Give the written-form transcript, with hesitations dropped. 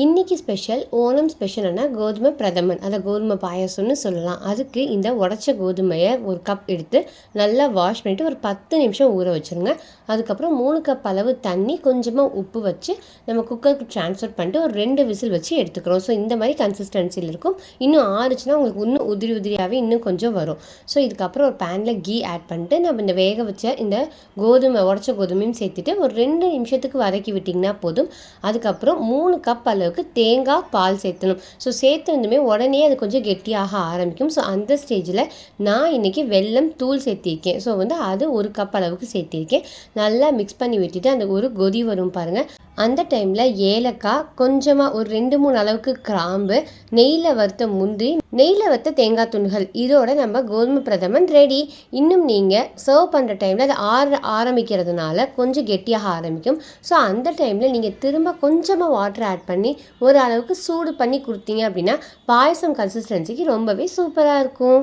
இன்றைக்கி ஸ்பெஷல் ஓணம் ஸ்பெஷல்னா கோதுமை பிரதமன், அதை கோதுமை பாயாசம்னு சொல்லலாம். அதுக்கு இந்த உடச்ச கோதுமையை ஒரு கப் எடுத்து நல்லா வாஷ் பண்ணிவிட்டு ஒரு 10 நிமிஷம் ஊற வச்சுருங்க. அதுக்கப்புறம் 3 கப் அளவு தண்ணி, கொஞ்சமாக உப்பு வச்சு நம்ம குக்கருக்கு ட்ரான்ஸ்ஃபர் பண்ணிட்டு ஒரு 2 விசில் வச்சு எடுத்துக்கிறோம். ஸோ இந்த மாதிரி கன்சிஸ்டன்சியில் இருக்கும். இன்னும் ஆறுச்சுன்னா உங்களுக்கு இன்னும் உதிரியாகவே இன்னும் கொஞ்சம் வரும். ஸோ இதுக்கப்புறம் ஒரு பேனில் கீ ஆட் பண்ணிட்டு நம்ம இந்த வேக வச்ச இந்த உடச்ச கோதுமையும் சேர்த்துட்டு ஒரு 2 நிமிஷத்துக்கு வதக்கி விட்டிங்கன்னா போதும். அதுக்கப்புறம் 3 கப் அளவுக்கு தேங்காய் பால் சேர்த்தணும். ஸோ சேர்த்துருந்துமே உடனே அது கொஞ்சம் கெட்டியாக ஆரம்பிக்கும். ஸோ அந்த ஸ்டேஜில் நான் இன்றைக்கி வெல்லம் தூள் சேர்த்திருக்கேன். ஸோ அது 1 கப் அளவுக்கு சேர்த்திருக்கேன். நல்லா மிக்ஸ் பண்ணி விட்டுட்டு அந்த ஒரு கொதி வரும் பாருங்கள். அந்த டைமில் ஏலக்காய், கொஞ்சமாக ஒரு 2-3 அளவுக்கு கிராம்பு, நெய்யில் வறுத்த முந்திரி, நெய்யில் வறுத்த தேங்காய் துண்டுகள், இதோட நம்ம கோதுமை பிரதமன் ரெடி. இன்னும் நீங்கள் சர்வ் பண்ணுற டைமில் அது ஆரம்பிக்கிறதுனால கொஞ்சம் கெட்டியாக ஆரம்பிக்கும். ஸோ அந்த டைமில் நீங்கள் திரும்ப கொஞ்சமாக வாட்டர் ஆட் பண்ணி ஒரு அளவுக்கு சூடு பண்ணி கொடுத்தீங்க அப்படின்னா பாயசம் கன்சிஸ்டன்சிக்கு ரொம்பவே சூப்பராக இருக்கும்.